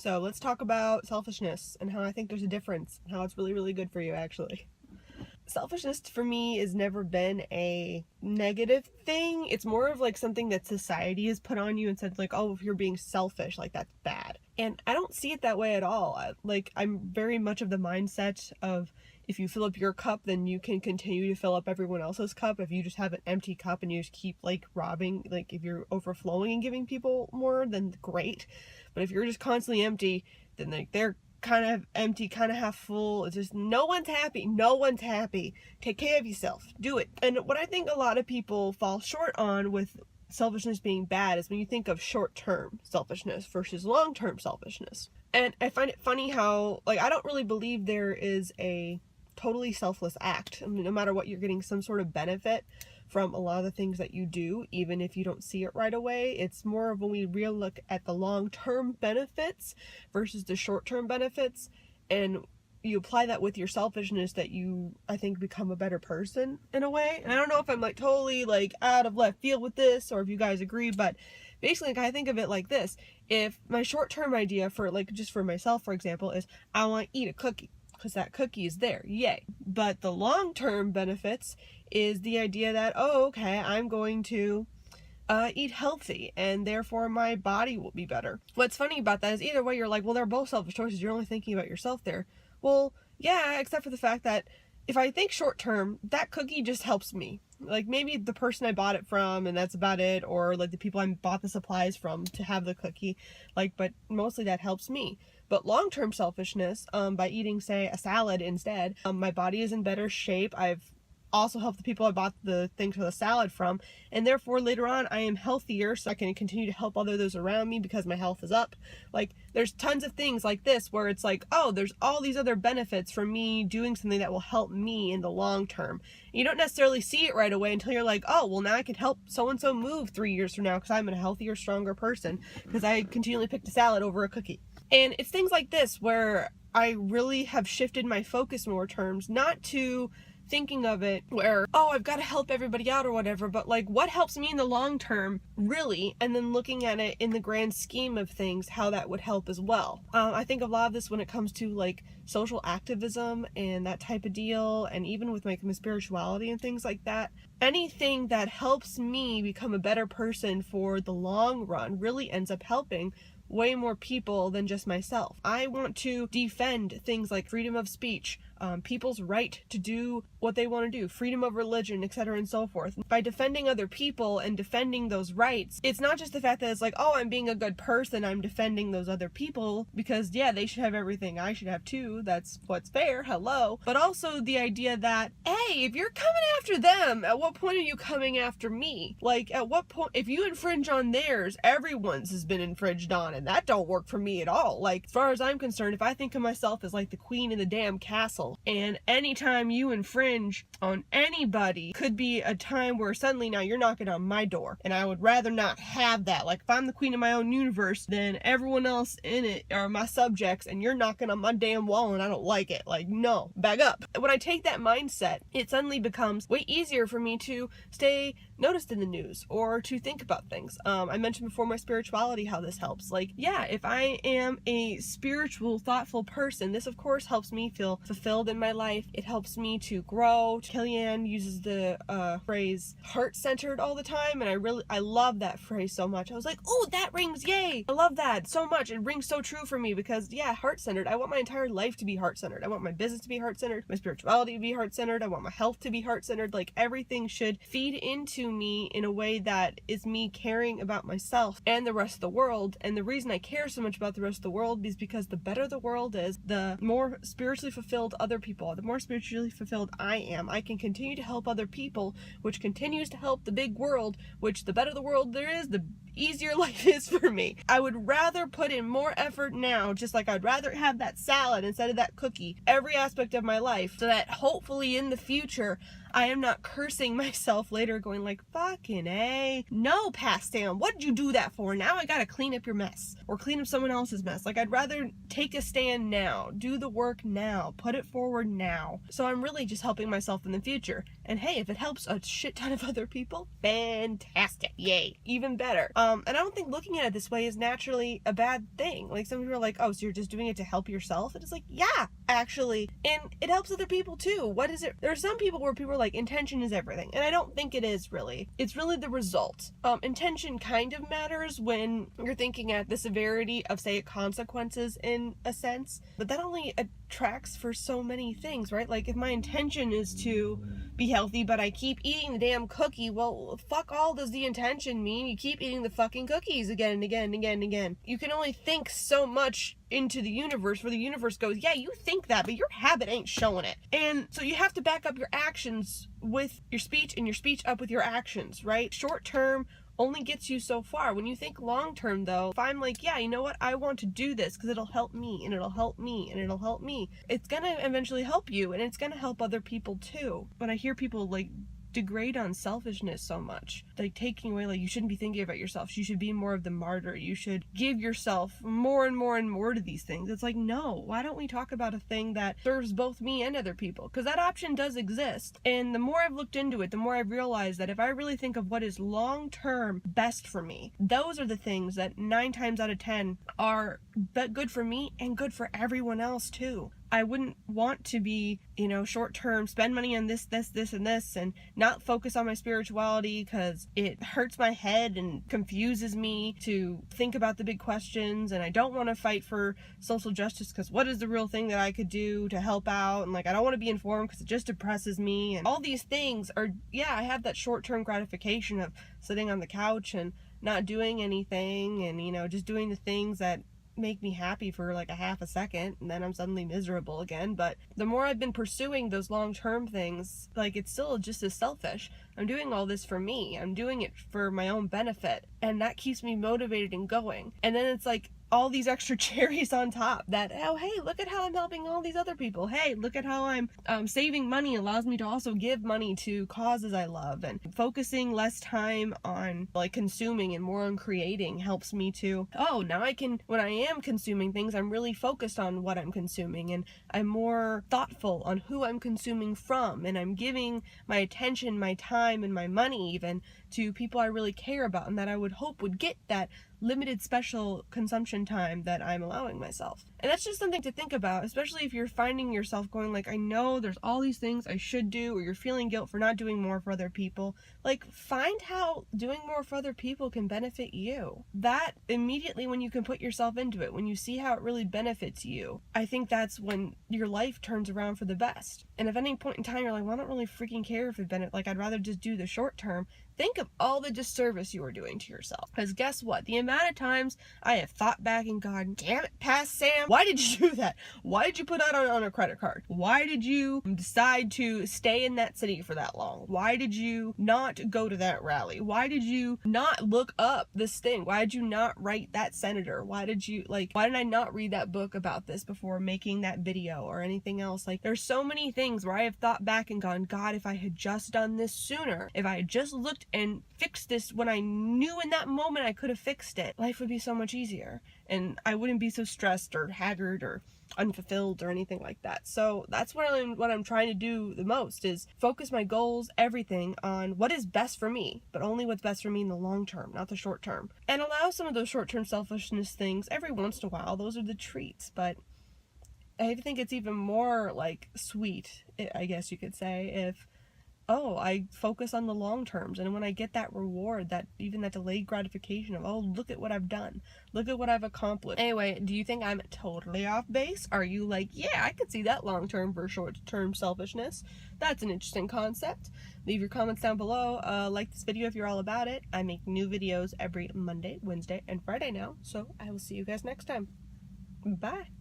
So let's talk about selfishness and how I think there's a difference and how it's really, really good for you, actually. Selfishness for me has never been a negative thing. It's more of like something that society has put on you and said like, oh, if you're being selfish, like that's bad. And I don't see it that way at all. I'm very much of the mindset of if you fill up your cup, then you can continue to fill up everyone else's cup. If you just have an empty cup and you just keep like robbing, like if you're overflowing and giving people more, then great. But if you're just constantly empty, then like they're kind of empty, kind of half full. It's just no one's happy. Take care of yourself. Do it. And what I think a lot of people fall short on with selfishness being bad is when you think of short-term selfishness versus long-term selfishness. And I find it funny how, like, I don't really believe there is a totally selfless act. I mean, no matter what, you're getting some sort of benefit from a lot of the things that you do, even if you don't see it right away. It's more of when we really look at the long-term benefits versus the short-term benefits, and you apply that with your selfishness, that you, I think, become a better person in a way. And I don't know if I'm like totally like out of left field with this or if you guys agree, but basically like, I think of it like this. If my short-term idea for like just for myself, for example, is I want to eat a cookie because that cookie is there, yay. But the long-term benefits is the idea that, oh, okay, I'm going to eat healthy and therefore my body will be better. What's funny about that is either way you're like, well, they're both selfish choices. You're only thinking about yourself there. Well, yeah, except for the fact that if I think short term, that cookie just helps me. Like maybe the person I bought it from and that's about it, or like the people I bought the supplies from to have the cookie, like, but mostly that helps me. But long-term selfishness, by eating, say, a salad instead, my body is in better shape. I've also helped the people I bought the thing for the salad from, and therefore later on I am healthier, so I can continue to help other those around me because my health is up. Like there's tons of things like this where it's like, oh, there's all these other benefits from me doing something that will help me in the long term. You don't necessarily see it right away until you're like, oh, well, now I can help so and so move 3 years from now because I'm a healthier, stronger person because I continually picked a salad over a cookie. And it's things like this where I really have shifted my focus more terms, not to thinking of it where, oh, I've got to help everybody out or whatever, but like what helps me in the long term really, and then looking at it in the grand scheme of things, how that would help as well. I think a lot of this when it comes to like social activism and that type of deal, and even with my spirituality and things like that, anything that helps me become a better person for the long run really ends up helping way more people than just myself. I want to defend things like freedom of speech, people's right to do what they want to do, freedom of religion, etc. and so forth. By defending other people and defending those rights, it's not just the fact that it's like, oh, I'm being a good person, I'm defending those other people because, yeah, they should have everything I should have too, that's what's fair, hello. But also the idea that, hey, if you're coming after them, at what point are you coming after me? Like, at what point, if you infringe on theirs, everyone's has been infringed on, and that don't work for me at all. Like, as far as I'm concerned, if I think of myself as like the queen in the damn castle, and anytime you infringe on anybody could be a time where suddenly now you're knocking on my door, and I would rather not have that. Like, if I'm the queen of my own universe, then everyone else in it are my subjects, and you're knocking on my damn wall and I don't like it. Like, no, back up. When I take that mindset, it suddenly becomes way easier for me to stay noticed in the news or to think about things. I mentioned before my spirituality, how this helps. Like, yeah, if I am a spiritual, thoughtful person, this of course helps me feel fulfilled in my life. It helps me to grow. Kellyanne uses the phrase heart-centered all the time, and I love that phrase so much. I was like, oh, that rings, yay! I love that so much. It rings so true for me because, yeah, heart-centered. I want my entire life to be heart-centered. I want my business to be heart-centered, my spirituality to be heart-centered. I want my health to be heart-centered. Like, everything should feed into me in a way that is me caring about myself and the rest of the world. And the reason I care so much about the rest of the world is because the better the world is, the more spiritually fulfilled other people are. The more spiritually fulfilled I am, I can continue to help other people, which continues to help the big world, which the better the world there is, the easier life is for me. I would rather put in more effort now, just like I'd rather have that salad instead of that cookie, every aspect of my life, so that hopefully in the future I am not cursing myself later going like, fucking A. No, past Sam, what did you do that for? Now I gotta clean up your mess or clean up someone else's mess. Like, I'd rather take a stand now, do the work now, put it forward now. So I'm really just helping myself in the future. And hey, if it helps a shit ton of other people, fantastic. Yay. Even better. And I don't think looking at it this way is naturally a bad thing. Like, some people are like, oh, so you're just doing it to help yourself? And it's like, yeah, actually. And it helps other people too. What is it? There are some people where people are like, intention is everything. And I don't think it is really. It's really the result. Intention kind of matters when you're thinking at the severity of, say, consequences in a sense. But that only attracts for so many things, right? Like, if my intention is to be healthy, but I keep eating the damn cookie, well, fuck all does the intention mean? You keep eating the fucking cookies again and again and again and again. You can only think so much into the universe where the universe goes, yeah, you think that, but your habit ain't showing it. And so you have to back up your actions with your speech, and your speech up with your actions, right? Short term only gets you so far. When you think long term, though, if I'm like, yeah, you know what, I want to do this because it'll help me, and it'll help me, and it'll help me, it's gonna eventually help you, and it's gonna help other people too. When I hear people like degrade on selfishness so much, like taking away, like, you shouldn't be thinking about yourself, you should be more of the martyr, you should give yourself more and more and more to these things. It's like, no, why don't we talk about a thing that serves both me and other people? Because that option does exist. And the more I've looked into it, the more I've realized that if I really think of what is long-term best for me, those are the things that 9 times out of 10 are good for me and good for everyone else too. I wouldn't want to be, short term, spend money on this, and this, and not focus on my spirituality because it hurts my head and confuses me to think about the big questions. And I don't want to fight for social justice because what is the real thing that I could do to help out? And like, I don't want to be informed because it just depresses me. And all these things are, yeah, I have that short term gratification of sitting on the couch and not doing anything and, just doing the things that make me happy for like a half a second, and then I'm suddenly miserable again. But the more I've been pursuing those long-term things, like, it's still just as selfish. I'm doing all this for me. I'm doing it for my own benefit, and that keeps me motivated and going. And then it's like all these extra cherries on top that, oh, hey, look at how I'm helping all these other people. Hey, look at how I'm saving money allows me to also give money to causes I love, and focusing less time on like consuming and more on creating helps me to, oh, now I can, when I am consuming things, I'm really focused on what I'm consuming, and I'm more thoughtful on who I'm consuming from, and I'm giving my attention, my time, and my money even to people I really care about and that I would hope would get that limited special consumption time that I'm allowing myself. And that's just something to think about, especially if you're finding yourself going like, I know there's all these things I should do, or you're feeling guilt for not doing more for other people. Like, find how doing more for other people can benefit you. That immediately, when you can put yourself into it, when you see how it really benefits you, I think that's when your life turns around for the best. And if at any point in time you're like, well, I don't really freaking care if it benefits, like, I'd rather just do the short term, think of all the disservice you are doing to yourself. Because guess what? The amount of times I have thought back and gone, damn it, Past Sam, why did you do that? Why did you put that on a credit card? Why did you decide to stay in that city for that long? Why did you not go to that rally? Why did you not look up this thing? Why did you not write that senator? Why did I not read that book about this before making that video or anything else? Like, there's so many things where I have thought back and gone, God, if I had just done this sooner, if I had just looked and fixed this when I knew in that moment I could have fixed it, life would be so much easier, and I wouldn't be so stressed or haggard or unfulfilled or anything like that. So that's what I'm trying to do the most, is focus my goals, everything, on what is best for me, but only what's best for me in the long term, not the short term. And allow some of those short-term selfishness things every once in a while. Those are the treats. But I think it's even more like sweet, I guess you could say, if I focus on the long terms, and when I get that reward, that even that delayed gratification of, oh, look at what I've done, look at what I've accomplished. Anyway, do you think I'm totally off base? Are you like, yeah, I could see that long term for short term selfishness? That's an interesting concept. Leave your comments down below. Like this video if you're all about it. I make new videos every Monday, Wednesday, and Friday now, so I will see you guys next time. Bye.